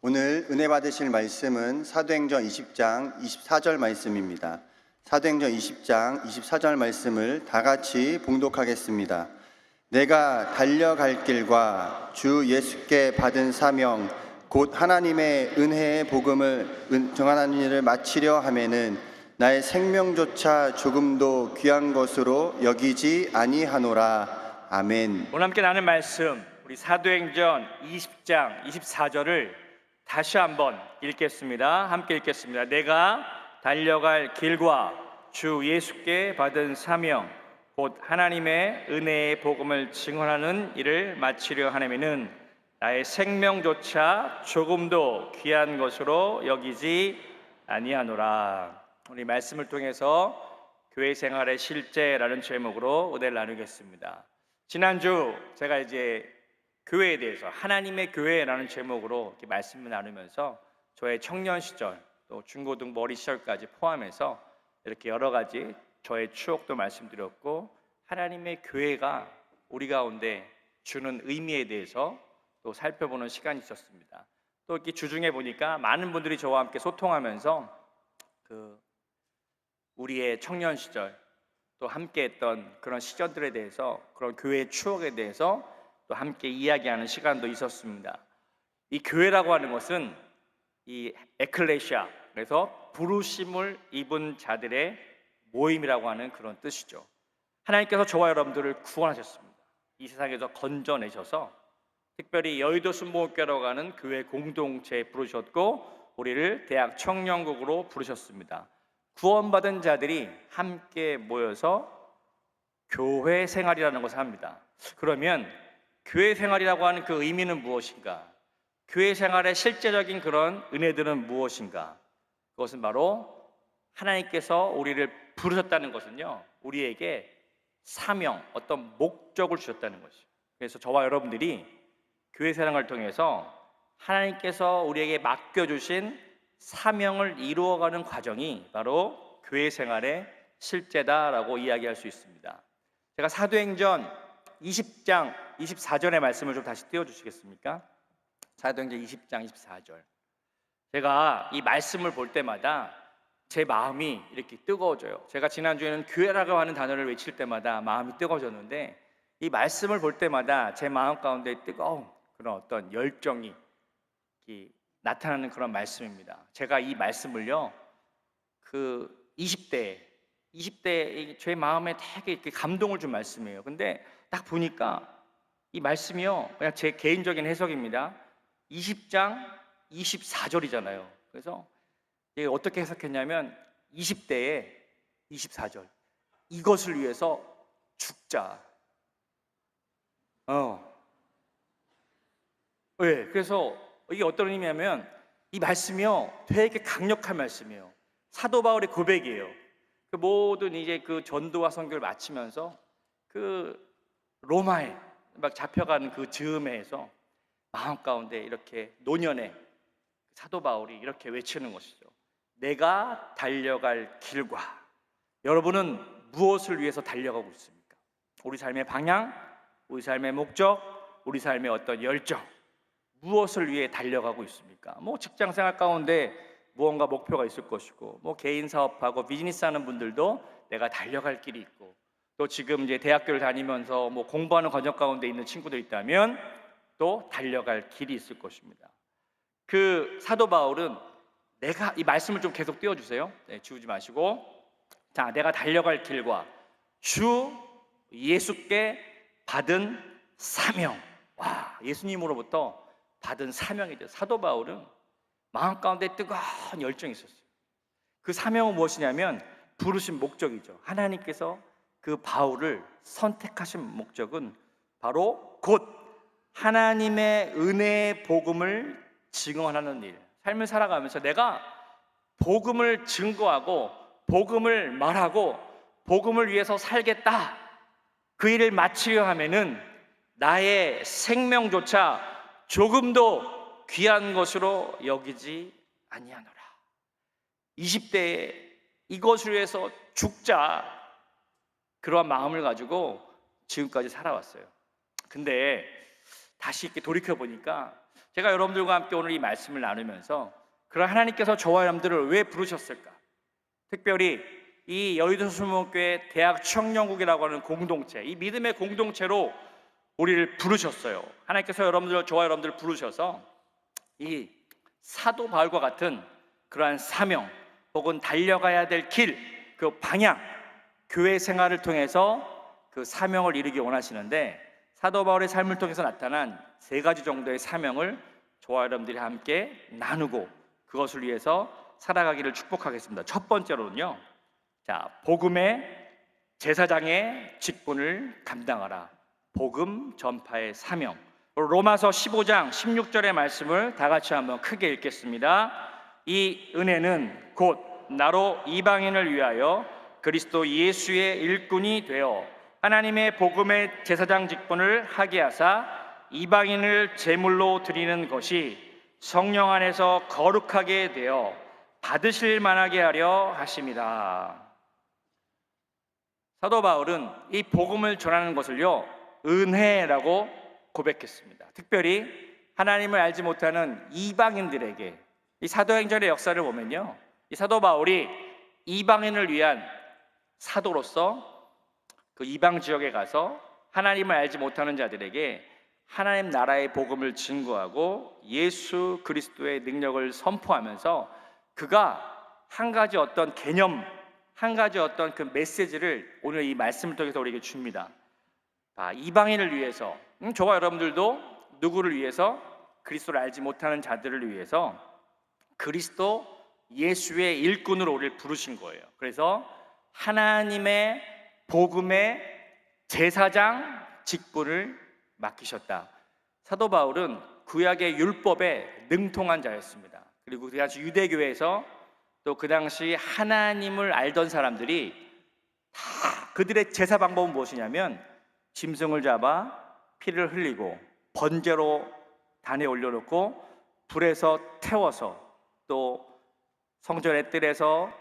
오늘 은혜 받으실 말씀은 사도행전 20장 24절 말씀입니다. 사도행전 20장 24절 말씀을 다 같이 봉독하겠습니다. 내가 달려갈 길과 주 예수께 받은 사명 곧 하나님의 은혜의 복음을 정하는 일을 마치려 하면은 나의 생명조차 조금도 귀한 것으로 여기지 아니하노라. 아멘. 오늘 함께 나눈 말씀, 우리 사도행전 20장 24절을 다시 한번 읽겠습니다. 함께 읽겠습니다. 내가 달려갈 길과 주 예수께 받은 사명 곧 하나님의 은혜의 복음을 증언하는 일을 마치려 하려면은 나의 생명조차 조금도 귀한 것으로 여기지 아니하노라. 우리 말씀을 통해서 교회 생활의 실제라는 제목으로 은혜를 나누겠습니다. 지난주 제가 이제 교회에 대해서 하나님의 교회라는 제목으로 이렇게 말씀을 나누면서 저의 청년 시절 또 중고등 머리 시절까지 포함해서 이렇게 여러 가지 저의 추억도 말씀드렸고 하나님의 교회가 우리 가운데 주는 의미에 대해서 또 살펴보는 시간이 있었습니다. 또 이렇게 주중에 보니까 많은 분들이 저와 함께 소통하면서 우리의 청년 시절 또 함께 했던 그런 시절들에 대해서 그런 교회의 추억에 대해서 또 함께 이야기하는 시간도 있었습니다. 이 교회라고 하는 것은 이 에클레시아, 그래서 부르심을 입은 자들의 모임이라고 하는 그런 뜻이죠. 하나님께서 저와 여러분들을 구원하셨습니다. 이 세상에서 건져내셔서 특별히 여의도 순복음교회라고 하는 교회 공동체에 부르셨고 우리를 대학 청년국으로 부르셨습니다. 구원받은 자들이 함께 모여서 교회 생활이라는 것을 합니다. 그러면 교회 생활이라고 하는 그 의미는 무엇인가? 교회 생활의 실제적인 그런 은혜들은 무엇인가? 그것은 바로 하나님께서 우리를 부르셨다는 것은요, 우리에게 사명, 어떤 목적을 주셨다는 것이죠. 그래서 저와 여러분들이 교회 생활을 통해서 하나님께서 우리에게 맡겨주신 사명을 이루어가는 과정이 바로 교회 생활의 실제다라고 이야기할 수 있습니다. 제가 사도행전 20장 24절의 말씀을 좀 다시 띄워주시겠습니까? 사도행전 20장 24절. 제가 이 말씀을 볼 때마다 제 마음이 이렇게 뜨거워져요. 제가 지난주에는 교회라고 하는 단어를 외칠 때마다 마음이 뜨거워졌는데 이 말씀을 볼 때마다 제 마음 가운데 뜨거운 그런 어떤 열정이 나타나는 그런 말씀입니다. 제가 이 말씀을요, 20대 제 마음에 되게 이렇게 감동을 준 말씀이에요. 근데 딱 보니까 이 말씀이요, 그냥 제 개인적인 해석입니다. 20장 24절이잖아요. 그래서 이게 어떻게 해석했냐면 20대에 24절, 이것을 위해서 죽자. 네, 그래서 이게 어떤 의미냐면 이 말씀이요, 되게 강력한 말씀이에요. 사도 바울의 고백이에요. 그 모든 이제 그 전도와 선교를 마치면서 그 로마에 막 잡혀가는 그 즈음에서 마음 가운데 이렇게 노년에 사도 바울이 이렇게 외치는 것이죠. 내가 달려갈 길과. 여러분은 무엇을 위해서 달려가고 있습니까? 우리 삶의 방향, 우리 삶의 목적, 우리 삶의 어떤 열정, 무엇을 위해 달려가고 있습니까? 뭐 직장 생활 가운데 무언가 목표가 있을 것이고, 뭐 개인 사업하고 비즈니스 하는 분들도 내가 달려갈 길이 있고, 또 지금 이제 대학교를 다니면서 뭐 공부하는 과정 가운데 있는 친구들 있다면 또 달려갈 길이 있을 것입니다. 그 사도 바울은 내가 이 말씀을 좀 계속 띄워주세요. 네, 지우지 마시고, 자, 내가 달려갈 길과 주 예수께 받은 사명. 와, 예수님으로부터 받은 사명이죠. 사도 바울은 마음 가운데 뜨거운 열정이 있었어요. 그 사명은 무엇이냐면 부르신 목적이죠. 하나님께서 그 바울을 선택하신 목적은 바로 곧 하나님의 은혜의 복음을 증언하는 일. 삶을 살아가면서 내가 복음을 증거하고 복음을 말하고 복음을 위해서 살겠다, 그 일을 마치려 하면은 나의 생명조차 조금도 귀한 것으로 여기지 아니하노라. 20대에 이것을 위해서 죽자, 그러한 마음을 가지고 지금까지 살아왔어요. 근데 다시 이렇게 돌이켜 보니까 제가 여러분들과 함께 오늘 이 말씀을 나누면서 그런 하나님께서 저와 여러분들을 왜 부르셨을까? 특별히 이 여의도 수목교회 대학 청년국이라고 하는 공동체, 이 믿음의 공동체로 우리를 부르셨어요. 하나님께서 저와 여러분들을 부르셔서 이 사도 바울과 같은 그러한 사명 혹은 달려가야 될 길, 그 방향, 교회 생활을 통해서 그 사명을 이루기 원하시는데, 사도 바울의 삶을 통해서 나타난 세 가지 정도의 사명을 저와 여러분들이 함께 나누고 그것을 위해서 살아가기를 축복하겠습니다. 첫 번째로는요, 복음의 제사장의 직분을 감당하라. 복음 전파의 사명. 로마서 15장 16절의 말씀을 다 같이 한번 크게 읽겠습니다. 이 은혜는 곧 나로 이방인을 위하여 그리스도 예수의 일꾼이 되어 하나님의 복음의 제사장 직분을 하게 하사 이방인을 제물로 드리는 것이 성령 안에서 거룩하게 되어 받으실 만하게 하려 하심이다. 사도 바울은 이 복음을 전하는 것을요, 은혜라고 고백했습니다. 특별히 하나님을 알지 못하는 이방인들에게, 이 사도행전의 역사를 보면요, 이 사도 바울이 이방인을 위한 사도로서 그 이방 지역에 가서 하나님을 알지 못하는 자들에게 하나님 나라의 복음을 증거하고 예수 그리스도의 능력을 선포하면서 그가 한 가지 어떤 개념, 한 가지 어떤 그 메시지를 오늘 이 말씀을 통해서 우리에게 줍니다. 이방인을 위해서, 저와 여러분들도 누구를 위해서? 그리스도를 알지 못하는 자들을 위해서 그리스도 예수의 일꾼으로 우리를 부르신 거예요. 그래서 하나님의 복음의 제사장 직분을 맡기셨다. 사도 바울은 구약의 율법에 능통한 자였습니다. 그리고 그 당시 유대교회에서 또 그 당시 하나님을 알던 사람들이 다 그들의 제사 방법은 무엇이냐면 짐승을 잡아 피를 흘리고 번제로 단에 올려놓고 불에서 태워서 또 성전의 뜰에서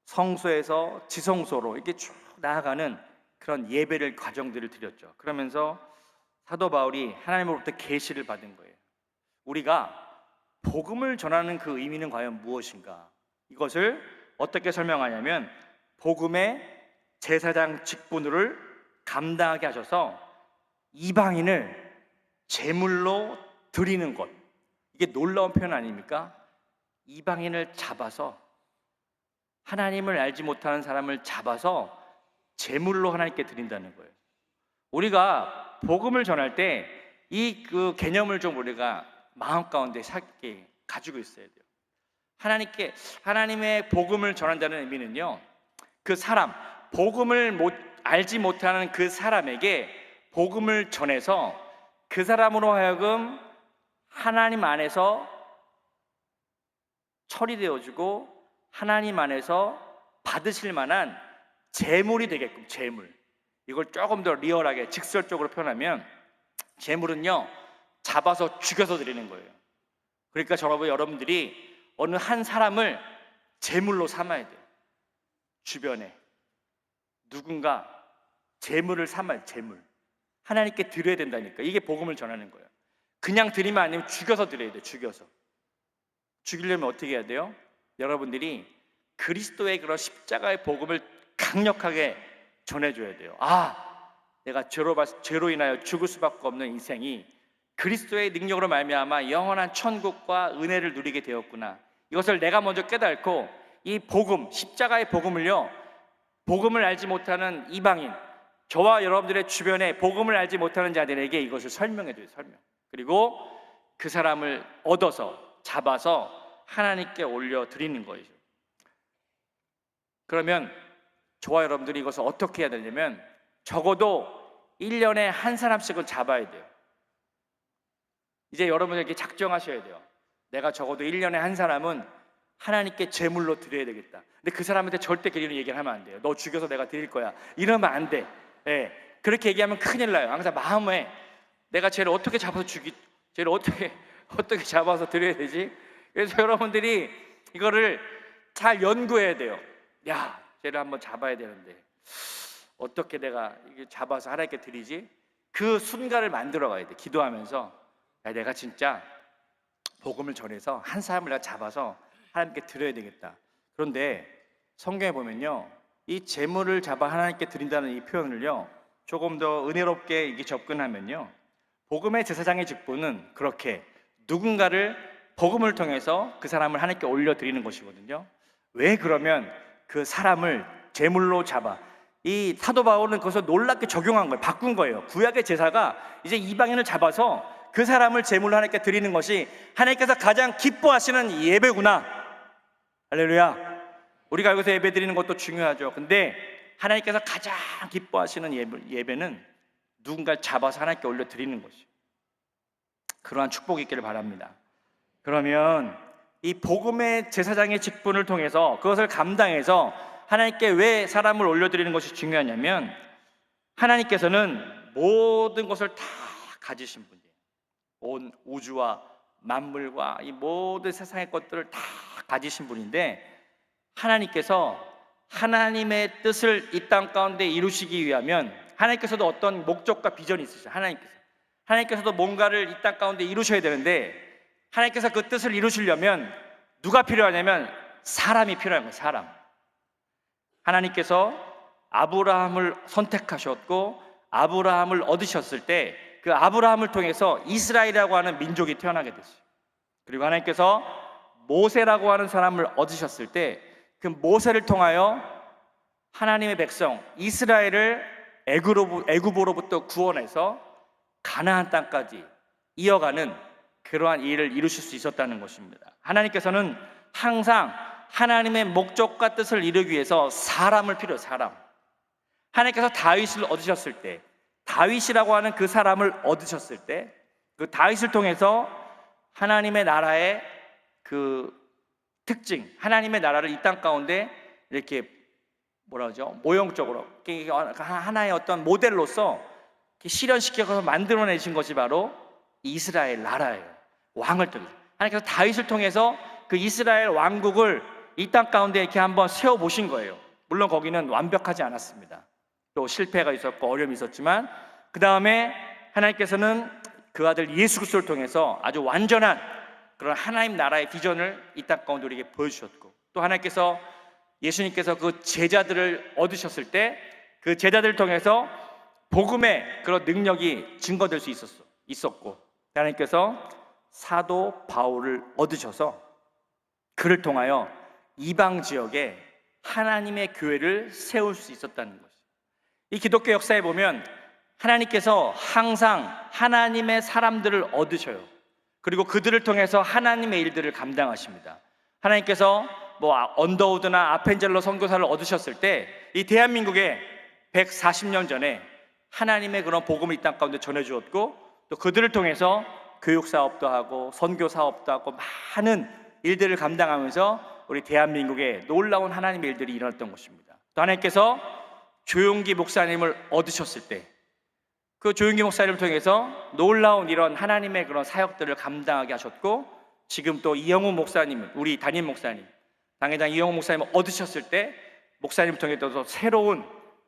성소에서 지성소로 이렇게 쭉 나아가는 그런 예배를 과정들을 드렸죠. 그러면서 사도 바울이 하나님으로부터 계시를 받은 거예요. 우리가 복음을 전하는 그 의미는 과연 무엇인가? 이것을 어떻게 설명하냐면 복음의 제사장 직분을 감당하게 하셔서 이방인을 제물로 드리는 것, 이게 놀라운 표현 아닙니까? 이방인을 잡아서, 하나님을 알지 못하는 사람을 잡아서 제물로 하나님께 드린다는 거예요. 우리가 복음을 전할 때 이 그 개념을 좀 우리가 마음 가운데 살게 가지고 있어야 돼요. 하나님의 복음을 전한다는 의미는요, 그 사람, 복음을 알지 못하는 그 사람에게 복음을 전해서 그 사람으로 하여금 하나님 안에서 처리되어지고 하나님 안에서 받으실 만한 제물이 되게끔, 제물. 이걸 조금 더 리얼하게 직설적으로 표현하면 제물은요, 잡아서 죽여서 드리는 거예요. 그러니까 여러분들이 어느 한 사람을 제물로 삼아야 돼요. 주변에 누군가 제물을 삼아야 돼요. 제물. 하나님께 드려야 된다니까. 이게 복음을 전하는 거예요. 그냥 드리면 안 되면 죽여서 드려야 돼요. 죽여서. 죽이려면 어떻게 해야 돼요? 여러분들이 그리스도의 그런 십자가의 복음을 강력하게 전해줘야 돼요. 내가 죄로 인하여 죽을 수밖에 없는 인생이 그리스도의 능력으로 말미암아 영원한 천국과 은혜를 누리게 되었구나. 이것을 내가 먼저 깨닫고 이 복음, 십자가의 복음을요, 복음을 알지 못하는 이방인, 저와 여러분들의 주변에 복음을 알지 못하는 자들에게 이것을 설명해줘요. 설명. 그리고 그 사람을 얻어서 잡아서 하나님께 올려드리는 거예요. 그러면 저와 여러분들이 이것을 어떻게 해야 되냐면 적어도 1년에 한 사람씩은 잡아야 돼요. 이제 여러분에게 작정하셔야 돼요. 내가 적어도 1년에 한 사람은 하나님께 제물로 드려야 되겠다. 근데 그 사람한테 절대 그런 얘기를 하면 안 돼요. 너 죽여서 내가 드릴 거야. 이러면 안 돼. 그렇게 얘기하면 큰일 나요. 항상 마음에 내가 쟤를 어떻게 잡아서 쟤를 어떻게 잡아서 드려야 되지? 그래서 여러분들이 이거를 잘 연구해야 돼요. 쟤를 한번 잡아야 되는데 어떻게 내가 이게 잡아서 하나님께 드리지? 그 순간을 만들어 가야 돼. 기도하면서 내가 진짜 복음을 전해서 한 사람을 내가 잡아서 하나님께 드려야 되겠다. 그런데 성경에 보면요, 이 재물을 잡아 하나님께 드린다는 이 표현을요, 조금 더 은혜롭게 이게 접근하면요, 복음의 제사장의 직분은 그렇게 누군가를 복음을 통해서 그 사람을 하나님께 올려드리는 것이거든요. 왜 그러면 그 사람을 제물로 잡아, 이 사도 바울은 그것을 놀랍게 적용한 거예요. 바꾼 거예요. 구약의 제사가 이제 이방인을 잡아서 그 사람을 제물로 하나님께 드리는 것이 하나님께서 가장 기뻐하시는 예배구나. 할렐루야. 우리가 여기서 예배 드리는 것도 중요하죠. 근데 하나님께서 가장 기뻐하시는 예배는 누군가를 잡아서 하나님께 올려드리는 것이에요. 그러한 축복이 있기를 바랍니다. 그러면 이 복음의 제사장의 직분을 통해서 그것을 감당해서 하나님께 왜 사람을 올려드리는 것이 중요하냐면, 하나님께서는 모든 것을 다 가지신 분이에요. 온 우주와 만물과 이 모든 세상의 것들을 다 가지신 분인데, 하나님께서 하나님의 뜻을 이 땅 가운데 이루시기 위하면 하나님께서도 어떤 목적과 비전이 있으셔요. 하나님께서도 뭔가를 이 땅 가운데 이루셔야 되는데, 하나님께서 그 뜻을 이루시려면 누가 필요하냐면 사람이 필요한 거예요. 사람. 하나님께서 아브라함을 선택하셨고 아브라함을 얻으셨을 때 그 아브라함을 통해서 이스라엘이라고 하는 민족이 태어나게 됐어요. 그리고 하나님께서 모세라고 하는 사람을 얻으셨을 때 그 모세를 통하여 하나님의 백성 이스라엘을 애굽으로부터 구원해서 가나안 땅까지 이어가는 그러한 일을 이루실 수 있었다는 것입니다. 하나님께서는 항상 하나님의 목적과 뜻을 이루기 위해서 사람을 필요해요. 사람. 하나님께서 다윗을 얻으셨을 때, 다윗이라고 하는 그 사람을 얻으셨을 때, 그 다윗을 통해서 하나님의 나라의 그 특징, 하나님의 나라를 이 땅 가운데 이렇게 뭐라 그러죠? 모형적으로 하나의 어떤 모델로서 실현시켜서 만들어내신 것이 바로 이스라엘 나라예요. 왕을 통해서 하나님께서 다윗을 통해서 그 이스라엘 왕국을 이 땅 가운데 이렇게 한번 세워보신 거예요. 물론 거기는 완벽하지 않았습니다. 또 실패가 있었고 어려움이 있었지만, 그 다음에 하나님께서는 그 아들 예수 그리스도를 통해서 아주 완전한 그런 하나님 나라의 비전을 이 땅 가운데 우리에게 보여주셨고, 또 하나님께서 예수님께서 그 제자들을 얻으셨을 때 그 제자들을 통해서 복음의 그런 능력이 증거될 수 있었고, 하나님께서 사도 바울을 얻으셔서 그를 통하여 이방 지역에 하나님의 교회를 세울 수 있었다는 것이죠. 이 기독교 역사에 보면 하나님께서 항상 하나님의 사람들을 얻으셔요. 그리고 그들을 통해서 하나님의 일들을 감당하십니다. 하나님께서 언더우드나 아펜젤러 선교사를 얻으셨을 때 이 대한민국에 140년 전에 하나님의 그런 복음을 이 땅 가운데 전해주었고, 또 그들을 통해서 교육 사업도 하고 선교 사업도 하고 많은 일들을 감당하면서 우리 대한민국에 놀라운 하나님의 일들이 일어났던 것입니다. 또 하나님께서 조용기 목사님을 얻으셨을 때 그 조용기 목사님을 통해서 놀라운 이런 하나님의 그런 사역들을 감당하게 하셨고, 지금 또 이영우 목사님, 우리 담임 목사님, 당회장 이영우 목사님을 얻으셨을 때 목사님을 통해서 새로운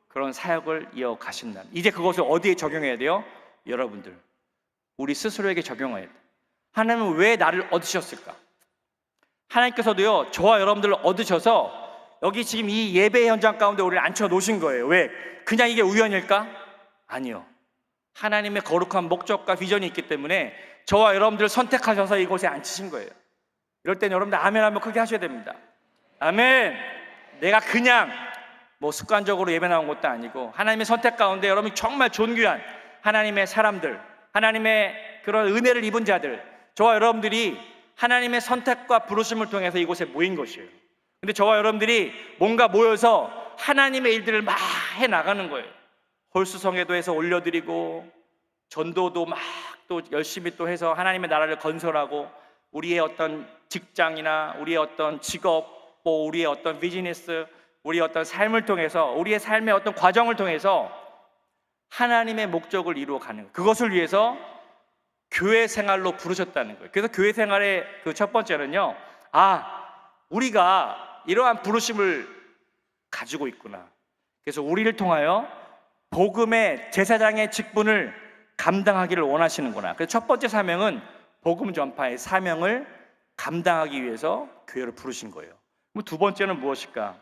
그런 사역을 이어가신다는, 이제 그것을 어디에 적용해야 돼요? 여러분들, 우리 스스로에게 적용해야 돼요. 하나님은 왜 나를 얻으셨을까? 하나님께서도요, 저와 여러분들을 얻으셔서 여기 지금 이 예배 현장 가운데 우리를 앉혀 놓으신 거예요. 왜? 그냥 이게 우연일까? 아니요. 하나님의 거룩한 목적과 비전이 있기 때문에 저와 여러분들을 선택하셔서 이곳에 앉히신 거예요. 이럴 땐 여러분들 아멘 한번 크게 하셔야 됩니다. 아멘. 내가 그냥 습관적으로 예배 나온 것도 아니고 하나님의 선택 가운데 여러분이 정말 존귀한 하나님의 사람들, 하나님의 그런 은혜를 입은 자들, 저와 여러분들이 하나님의 선택과 부르심을 통해서 이곳에 모인 것이에요. 근데 저와 여러분들이 뭔가 모여서 하나님의 일들을 막 해나가는 거예요. 홀수성회도 해서 올려드리고, 전도도 막 또 열심히 또 해서 하나님의 나라를 건설하고, 우리의 어떤 직장이나 우리의 어떤 직업, 우리의 어떤 비즈니스, 우리의 어떤 삶을 통해서, 우리의 삶의 어떤 과정을 통해서 하나님의 목적을 이루어가는 거예요. 그것을 위해서 교회 생활로 부르셨다는 거예요. 그래서 교회 생활의 그 첫 번째는요, 우리가 이러한 부르심을 가지고 있구나. 그래서 우리를 통하여 복음의 제사장의 직분을 감당하기를 원하시는구나. 그래서 첫 번째 사명은 복음 전파의 사명을 감당하기 위해서 교회를 부르신 거예요. 그럼 두 번째는 무엇일까?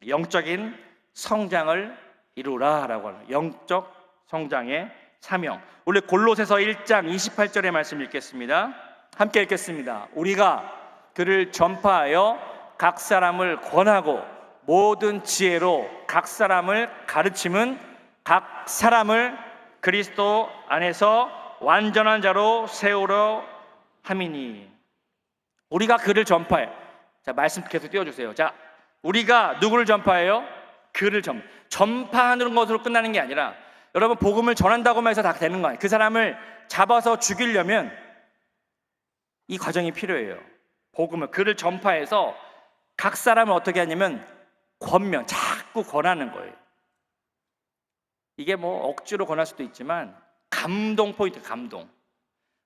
영적인 성장을 이루라라고 하는 영적 성장의 사명. 원래 골로새서 1장 28절의 말씀 읽겠습니다. 함께 읽겠습니다. 우리가 그를 전파하여 각 사람을 권하고 모든 지혜로 각 사람을 가르침은 각 사람을 그리스도 안에서 완전한 자로 세우려 함이니. 우리가 그를 전파해. 자, 말씀 계속 띄워주세요. 자, 우리가 누구를 전파해요? 그를 전파하는 것으로 끝나는 게 아니라, 여러분 복음을 전한다고만 해서 다 되는 거 아니에요. 그 사람을 잡아서 죽이려면 이 과정이 필요해요. 복음을, 그를 전파해서 각 사람을 어떻게 하냐면 권면, 자꾸 권하는 거예요. 이게 뭐 억지로 권할 수도 있지만 감동 포인트,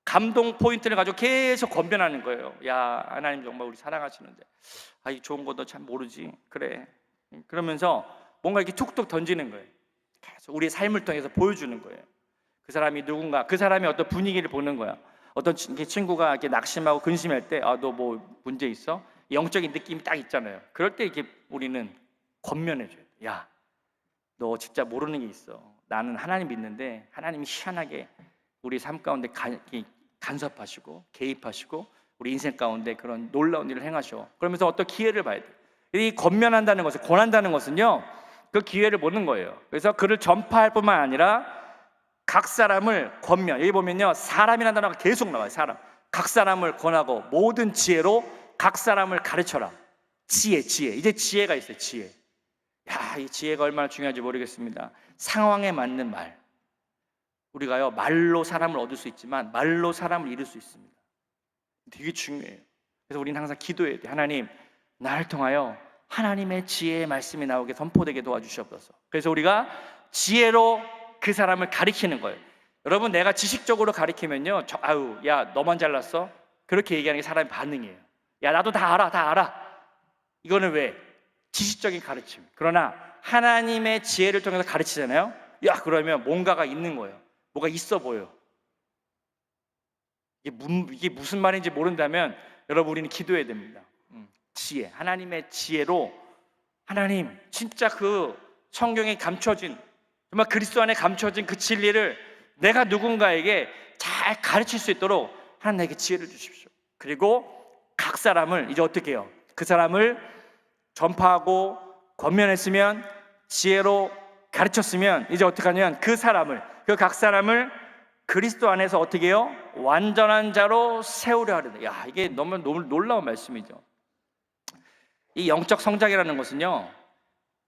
감동 포인트를 가지고 계속 권변하는 거예요. 야, 하나님 정말 우리 사랑하시는데, 아, 이 좋은 거 너 참 모르지. 그래. 그러면서 뭔가 이렇게 툭툭 던지는 거예요. 계속 우리의 삶을 통해서 보여주는 거예요. 그 사람이 누군가, 그 사람이 어떤 분위기를 보는 거야. 어떤 친구가 이렇게 낙심하고 근심할 때, 아, 너 뭐 문제 있어? 영적인 느낌이 딱 있잖아요. 그럴 때 이렇게 우리는 권면해줘요. 야, 너 진짜 모르는 게 있어. 나는 하나님 믿는데 하나님이 희한하게 우리 삶 가운데 간섭하시고 개입하시고 우리 인생 가운데 그런 놀라운 일을 행하셔. 그러면서 어떤 기회를 봐야 돼. 이 권면한다는 것은, 권한다는 것은요, 그 기회를 보는 거예요. 그래서 그를 전파할 뿐만 아니라 각 사람을 권면. 여기 보면요, 사람이라는 단어가 계속 나와요. 사람. 각 사람을 권하고 모든 지혜로 각 사람을 가르쳐라. 지혜. 이제 지혜가 있어요. 지혜. 야, 이 지혜가 얼마나 중요한지 모르겠습니다. 상황에 맞는 말. 우리가요, 말로 사람을 얻을 수 있지만 말로 사람을 잃을 수 있습니다. 되게 중요해요. 그래서 우리는 항상 기도해야 돼요. 하나님, 나를 통하여 하나님의 지혜의 말씀이 나오게 선포되게 도와주시옵소서. 그래서 우리가 지혜로 그 사람을 가리키는 거예요. 여러분, 내가 지식적으로 가리키면요, 아유, 야, 너만 잘났어? 그렇게 얘기하는 게 사람의 반응이에요. 야, 나도 다 알아. 이거는 왜? 지식적인 가르침. 그러나 하나님의 지혜를 통해서 가르치잖아요. 야, 그러면 뭔가가 있는 거예요. 뭐가 있어 보여. 이게 무슨 말인지 모른다면 여러분, 우리는 기도해야 됩니다. 지혜, 하나님의 지혜로, 하나님 진짜 그 성경에 감춰진, 정말 그리스도 안에 감춰진 그 진리를 내가 누군가에게 잘 가르칠 수 있도록 하나님 나에게 지혜를 주십시오. 그리고 각 사람을 이제 어떻게 해요? 그 사람을 전파하고 권면했으면, 지혜로 가르쳤으면 이제 어떻게 하냐면 그 각 사람을 그리스도 안에서 어떻게 해요? 완전한 자로 세우려 하려다. 야, 이게 너무 놀라운 말씀이죠. 이 영적 성장이라는 것은요,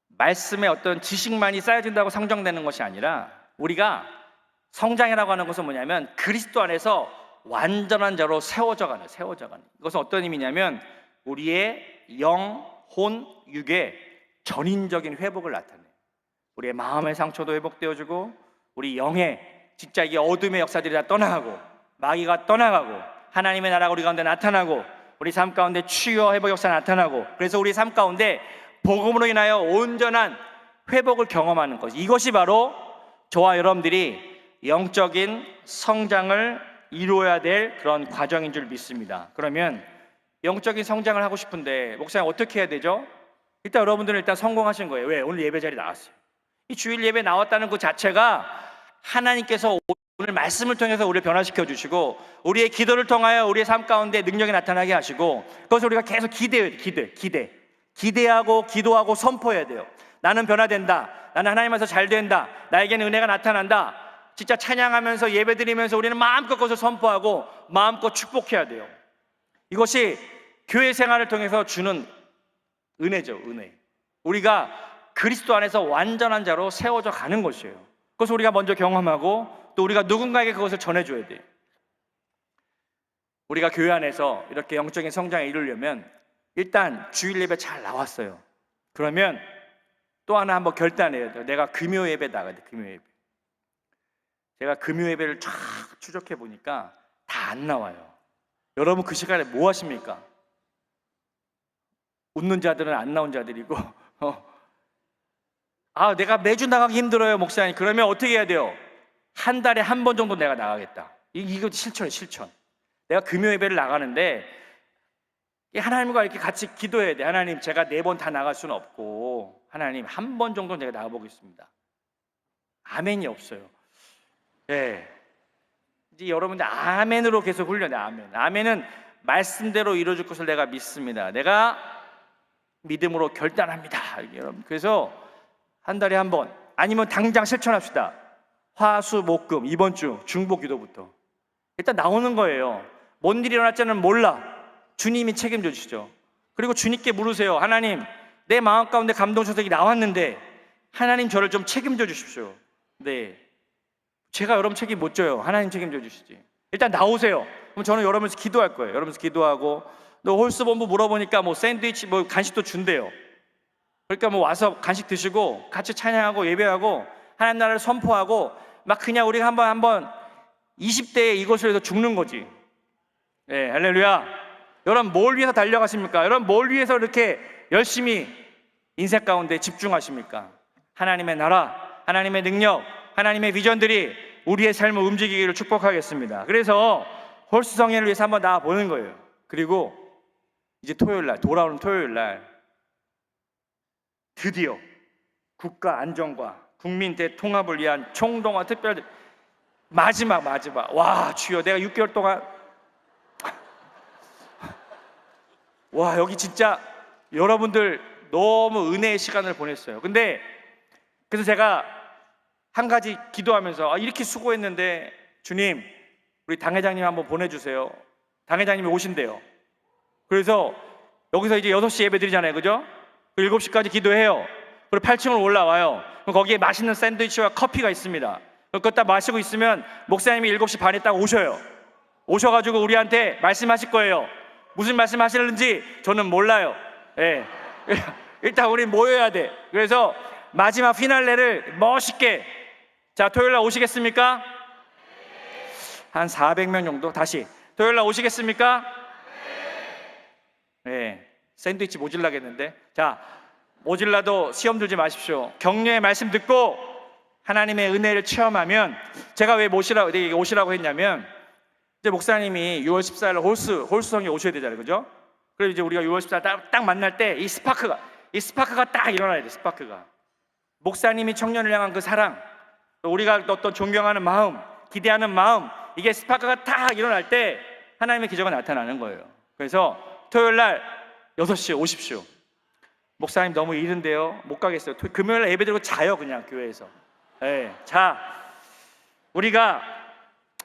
말씀의 어떤 지식만이 쌓여진다고 성장되는 것이 아니라, 우리가 성장이라고 하는 것은 뭐냐면 그리스도 안에서 완전한 자로 세워져가는. 이것은 어떤 의미냐면 우리의 영, 혼, 육의 전인적인 회복을 나타내요. 우리의 마음의 상처도 회복되어지고, 우리 영의 진짜 이 어둠의 역사들이 다 떠나가고, 마귀가 떠나가고, 하나님의 나라가 우리 가운데 나타나고, 우리 삶 가운데 치유와 회복 역사가 나타나고, 그래서 우리 삶 가운데 복음으로 인하여 온전한 회복을 경험하는 것. 이것이 바로 저와 여러분들이 영적인 성장을 이루어야 될 그런 과정인 줄 믿습니다. 그러면 영적인 성장을 하고 싶은데 목사님 어떻게 해야 되죠? 일단 여러분들은 일단 성공하신 거예요. 왜? 오늘 예배 자리 나왔어요. 이 주일 예배 나왔다는 것 자체가 하나님께서 오늘 말씀을 통해서 우리를 변화시켜 주시고, 우리의 기도를 통하여 우리의 삶 가운데 능력이 나타나게 하시고, 그것을 우리가 계속 기대하고 기도하고 선포해야 돼요. 나는 변화된다. 나는 하나님 안에서 잘 된다. 나에게는 은혜가 나타난다. 진짜 찬양하면서 예배드리면서 우리는 마음껏 그것을 선포하고 마음껏 축복해야 돼요. 이것이 교회 생활을 통해서 주는 은혜죠. 은혜. 우리가 그리스도 안에서 완전한 자로 세워져 가는 것이에요. 그것을 우리가 먼저 경험하고 또 우리가 누군가에게 그것을 전해줘야 돼요. 우리가 교회 안에서 이렇게 영적인 성장에 이르려면 일단 주일 예배 잘 나왔어요. 그러면 또 하나 한번 결단해야 돼요. 내가 금요 예배 나가야 돼. 금요 예배. 제가 금요 예배를 쫙 추적해 보니까 다 안 나와요. 여러분 그 시간에 뭐 하십니까? 웃는 자들은 안 나온 자들이고 내가 매주 나가기 힘들어요 목사님. 그러면 어떻게 해야 돼요? 한 달에 한 번 정도 내가 나가겠다. 이거 실천. 내가 금요 예배를 나가는데 하나님과 이렇게 같이 기도해야 돼. 하나님, 제가 4번 다 나갈 수는 없고 하나님 한 번 정도는 제가 나가보겠습니다. 아멘이 없어요. 네. 이제 여러분들 아멘으로 계속 훈련해. 아멘은 말씀대로 이루어질 것을 내가 믿습니다. 내가 믿음으로 결단합니다. 여러분, 그래서 한 달에 한 번, 아니면 당장 실천합시다. 화, 수, 목, 금 이번 주 중보 기도부터 일단 나오는 거예요. 뭔 일이 일어날지는 몰라. 주님이 책임져 주시죠. 그리고 주님께 물으세요. 하나님, 내 마음 가운데 감동 소식이 나왔는데 하나님 저를 좀 책임져 주십시오. 네, 제가 여러분 책임 못 져요. 하나님 책임져 주시지. 일단 나오세요. 그럼 저는 여러분에서 기도할 거예요. 여러분에서 기도하고, 너 홀스본부 물어보니까 뭐 샌드위치 뭐 간식도 준대요. 그러니까 뭐 와서 간식 드시고 같이 찬양하고 예배하고 하나님 나라를 선포하고 막 그냥 우리가 한번 20대에 이것을 해서 죽는 거지. 네, 할렐루야. 여러분 뭘 위해서 달려가십니까? 여러분 뭘 위해서 이렇게 열심히 인생 가운데 집중하십니까? 하나님의 나라, 하나님의 능력, 하나님의 비전들이 우리의 삶을 움직이기를 축복하겠습니다. 그래서 홀수성회를 위해서 한번 나와 보는 거예요. 그리고 이제 토요일날, 돌아오는 토요일날 드디어 국가 안정과 국민 대통합을 위한 총동원 특별 마지막 와 주여, 내가 6개월 동안 와 여기 진짜 여러분들 너무 은혜의 시간을 보냈어요. 근데 그래서 제가 한 가지 기도하면서 이렇게 수고했는데 주님, 우리 당회장님 한번 보내주세요. 당회장님이 오신대요. 그래서 여기서 이제 6시 예배 드리잖아요, 그죠? 7시까지 기도해요. 그리고 8층으로 올라와요. 그럼 거기에 맛있는 샌드위치와 커피가 있습니다. 그거 딱 마시고 있으면 목사님이 7시 반에 딱 오셔요. 오셔가지고 우리한테 말씀하실 거예요. 무슨 말씀 하시는지 저는 몰라요. 예. 일단 우리 모여야 돼. 그래서 마지막 피날레를 멋있게, 자, 토요일날 오시겠습니까? 한 400명 정도. 다시 토요일날 오시겠습니까? 네. 샌드위치 모질라겠는데. 자, 모질라도 시험 들지 마십시오. 격려의 말씀 듣고 하나님의 은혜를 체험하면, 제가 왜 오시라고 했냐면, 이제 목사님이 6월 14일 홀수성에 오셔야 되잖아요, 그죠? 그래서 이제 우리가 6월 14일 딱 만날 때 이 스파크가 딱 일어나야 돼. 스파크가, 목사님이 청년을 향한 그 사랑, 우리가 어떤 존경하는 마음, 기대하는 마음, 이게 스파크가 딱 일어날 때 하나님의 기적은 나타나는 거예요. 그래서 토요일날 6시에 오십시오. 목사님 너무 이른데요, 못 가겠어요. 금요일날 예배 드리고 자요, 그냥 교회에서. 네. 자, 우리가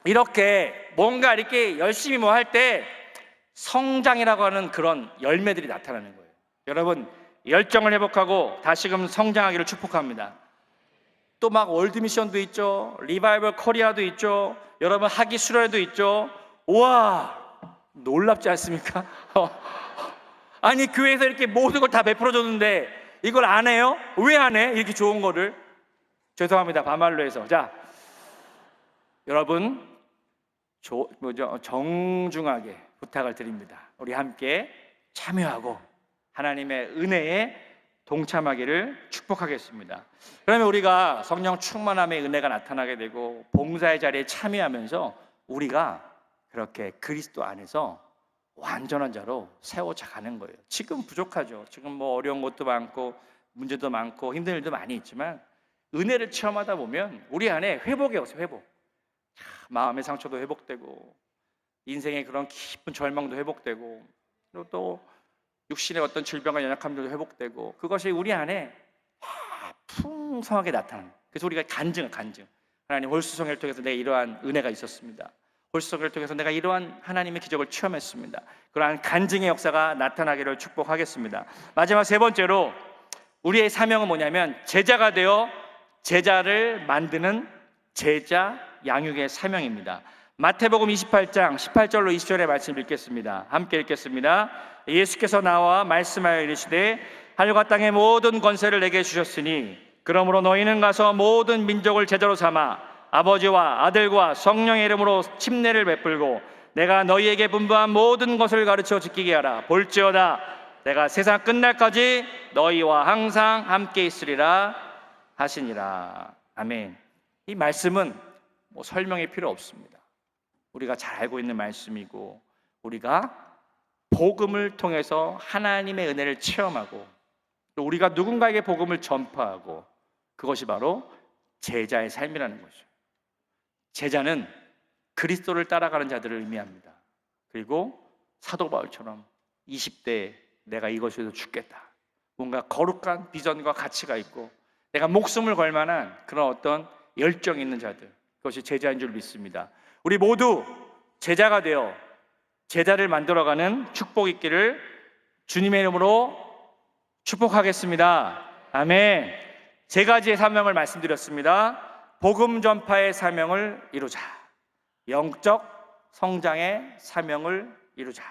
이렇게 뭔가 이렇게 열심히 뭐 할 때 성장이라고 하는 그런 열매들이 나타나는 거예요. 여러분 열정을 회복하고 다시금 성장하기를 축복합니다. 또 막 월드미션도 있죠, 리바이벌 코리아도 있죠, 여러분 학위 수련회도 있죠. 우와, 놀랍지 않습니까? 아니 교회에서 이렇게 모든 걸 다 베풀어줬는데 이걸 안 해요? 왜 안 해? 이렇게 좋은 거를. 죄송합니다, 반말로 해서. 자, 여러분 정중하게 부탁을 드립니다. 우리 함께 참여하고 하나님의 은혜에 동참하기를 축복하겠습니다. 그러면 우리가 성령 충만함의 은혜가 나타나게 되고 봉사의 자리에 참여하면서 우리가 그렇게 그리스도 안에서 완전한 자로 세워져 가는 거예요. 지금 부족하죠. 지금 뭐 어려운 것도 많고 문제도 많고 힘든 일도 많이 있지만 은혜를 체험하다 보면 우리 안에 회복이 없어요. 회복. 마음의 상처도 회복되고 인생의 그런 깊은 절망도 회복되고, 그리고 또 육신의 어떤 질병과 연약함들도 회복되고, 그것이 우리 안에 풍성하게 나타나는. 그래서 우리가 간증. 하나님 홀수성회를 통해서 내가 이러한 은혜가 있었습니다. 홀수성회를 통해서 내가 이러한 하나님의 기적을 체험했습니다. 그러한 간증의 역사가 나타나기를 축복하겠습니다. 마지막 세 번째로 우리의 사명은 뭐냐면 제자가 되어 제자를 만드는 제자 양육의 사명입니다. 마태복음 28장 18절로 20절의 말씀 읽겠습니다. 함께 읽겠습니다. 예수께서 나와 말씀하여 이르시되 하늘과 땅의 모든 권세를 내게 주셨으니 그러므로 너희는 가서 모든 민족을 제자로 삼아 아버지와 아들과 성령의 이름으로 침례를 베풀고 내가 너희에게 분부한 모든 것을 가르쳐 지키게 하라. 볼지어다 내가 세상 끝날까지 너희와 항상 함께 있으리라 하시니라. 아멘. 이 말씀은 뭐 설명이 필요 없습니다. 우리가 잘 알고 있는 말씀이고, 우리가 복음을 통해서 하나님의 은혜를 체험하고 또 우리가 누군가에게 복음을 전파하고, 그것이 바로 제자의 삶이라는 거죠. 제자는 그리스도를 따라가는 자들을 의미합니다. 그리고 사도 바울처럼 20대에 내가 이것에 대해서 죽겠다, 뭔가 거룩한 비전과 가치가 있고 내가 목숨을 걸 만한 그런 어떤 열정이 있는 자들, 그것이 제자인 줄 믿습니다. 우리 모두 제자가 되어 제자를 만들어가는 축복 있기를 주님의 이름으로 축복하겠습니다. 아멘. 세 가지의 사명을 말씀드렸습니다. 복음 전파의 사명을 이루자, 영적 성장의 사명을 이루자,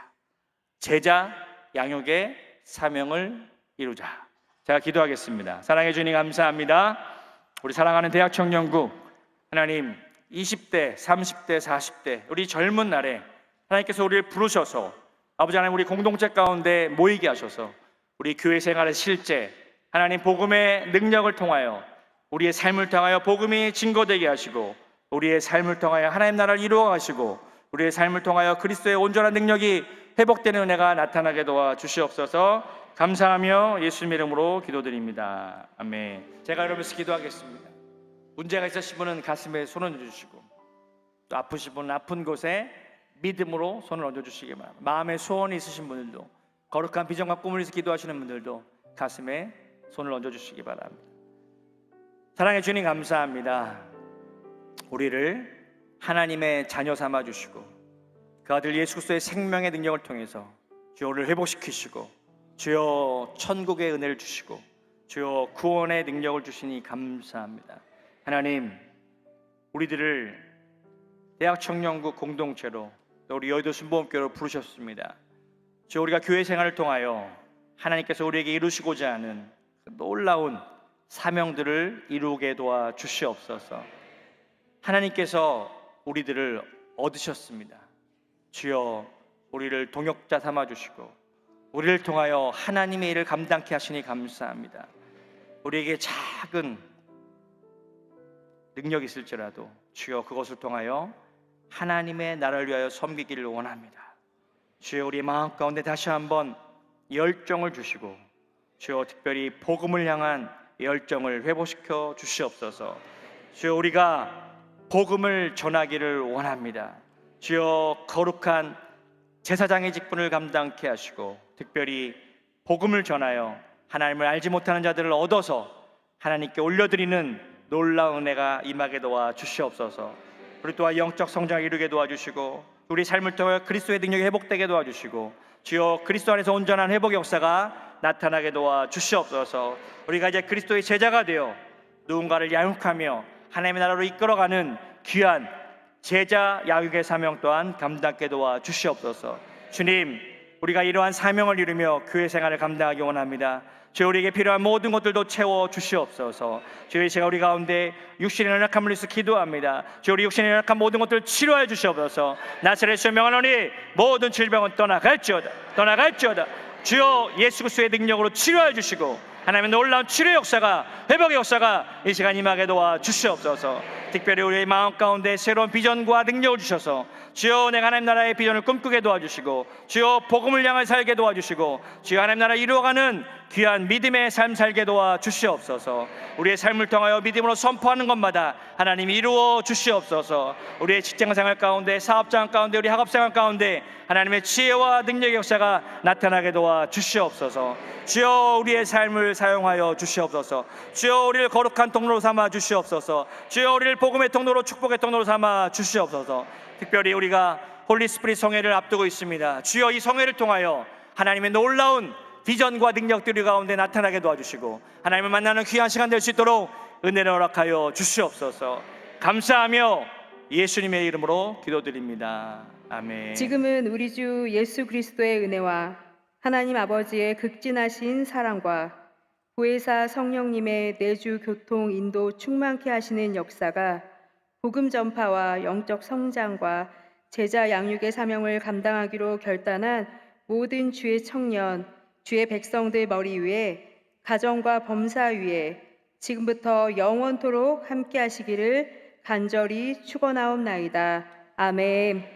제자 양육의 사명을 이루자. 제가 기도하겠습니다. 사랑해 주님 감사합니다. 우리 사랑하는 대학 청년국, 하나님 20대, 30대, 40대 우리 젊은 날에 하나님께서 우리를 부르셔서 아버지 하나님 우리 공동체 가운데 모이게 하셔서 우리 교회 생활의 실제 하나님 복음의 능력을 통하여 우리의 삶을 통하여 복음이 증거되게 하시고, 우리의 삶을 통하여 하나님 나라를 이루어 가시고, 우리의 삶을 통하여 그리스도의 온전한 능력이 회복되는 은혜가 나타나게 도와 주시옵소서. 감사하며 예수님의 이름으로 기도드립니다. 아멘. 제가 여러분께서 기도하겠습니다. 문제가 있으신 분은 가슴에 손을 얹어주시고, 또 아프신 분은 아픈 곳에 믿음으로 손을 얹어주시기 바랍니다. 마음에 소원이 있으신 분들도, 거룩한 비전과 꿈을 위해서 기도하시는 분들도 가슴에 손을 얹어주시기 바랍니다. 사랑해 주님 감사합니다. 우리를 하나님의 자녀 삼아주시고 그 아들 예수 그리스도의 생명의 능력을 통해서 주여 우리를 회복시키시고, 주여 천국의 은혜를 주시고, 주여 구원의 능력을 주시니 감사합니다. 하나님, 우리들을 대학 청년국 공동체로 또 우리 여의도 순복음교회로 부르셨습니다. 주여 우리가 교회 생활을 통하여 하나님께서 우리에게 이루시고자 하는 놀라운 사명들을 이루게 도와 주시옵소서. 하나님께서 우리들을 얻으셨습니다. 주여 우리를 동역자 삼아 주시고 우리를 통하여 하나님의 일을 감당케 하시니 감사합니다. 우리에게 작은 능력이 있을지라도 주여 그것을 통하여 하나님의 나라를 위하여 섬기기를 원합니다. 주여 우리 마음 가운데 다시 한번 열정을 주시고, 주여 특별히 복음을 향한 열정을 회복시켜 주시옵소서. 주여 우리가 복음을 전하기를 원합니다. 주여 거룩한 제사장의 직분을 감당케 하시고, 특별히 복음을 전하여 하나님을 알지 못하는 자들을 얻어서 하나님께 올려드리는 놀라운 은혜가 임하게 도와 주시옵소서. 우리 또한 영적 성장을 이루게 도와주시고, 우리 삶을 통해 그리스도의 능력이 회복되게 도와주시고, 주여 그리스도 안에서 온전한 회복 역사가 나타나게 도와 주시옵소서. 우리가 이제 그리스도의 제자가 되어 누군가를 양육하며 하나님의 나라로 이끌어가는 귀한 제자 양육의 사명 또한 감당하게 도와 주시옵소서. 주님, 우리가 이러한 사명을 이루며 교회 생활을 감당하기 원합니다. 주여 우리에게 필요한 모든 것들도 채워 주시옵소서. 주여 제가 우리 가운데 육신의 연약함을 위해서 기도합니다. 주여 우리 육신의 연약한 모든 것들을 치료해 주시옵소서. 나사렛 예수의 명하노니 모든 질병은 떠나갈지어다. 주여 예수 그리스도의 능력으로 치료해 주시고 하나님의 놀라운 치료 역사가, 회복의 역사가 이 시간 임하게 도와 주시옵소서. 특별히 우리의 마음 가운데 새로운 비전과 능력을 주셔서 주여 내가 하나님 나라의 비전을 꿈꾸게 도와주시고, 주여 복음을 향해 살게 도와주시고, 주여 하나님 나라 이루어가는 귀한 믿음의 삶 살게 도와주시옵소서. 우리의 삶을 통하여 믿음으로 선포하는 것마다 하나님이 이루어 주시옵소서. 우리의 직장생활 가운데, 사업장 가운데, 우리 학업생활 가운데 하나님의 지혜와 능력의 역사가 나타나게 도와주시옵소서. 주여 우리의 삶을 사용하여 주시옵소서. 주여 우리를 거룩한 통로로 삼아 주시옵소서. 주여 우리를 복음의 통로로, 축복의 통로로 삼아 주시옵소서. 특별히 우리가 홀리 스피릿 성회를 앞두고 있습니다. 주여 이 성회를 통하여 하나님의 놀라운 비전과 능력들이 가운데 나타나게 도와주시고 하나님을 만나는 귀한 시간 될 수 있도록 은혜를 허락하여 주시옵소서. 감사하며 예수님의 이름으로 기도드립니다. 아멘. 지금은 우리 주 예수 그리스도의 은혜와 하나님 아버지의 극진하신 사랑과 보혜사 성령님의 내주 교통 인도 충만케 하시는 역사가 복음 전파와 영적 성장과 제자 양육의 사명을 감당하기로 결단한 모든 주의 청년, 주의 백성들 머리 위에, 가정과 범사 위에 지금부터 영원토록 함께 하시기를 간절히 축원하옵나이다. 아멘.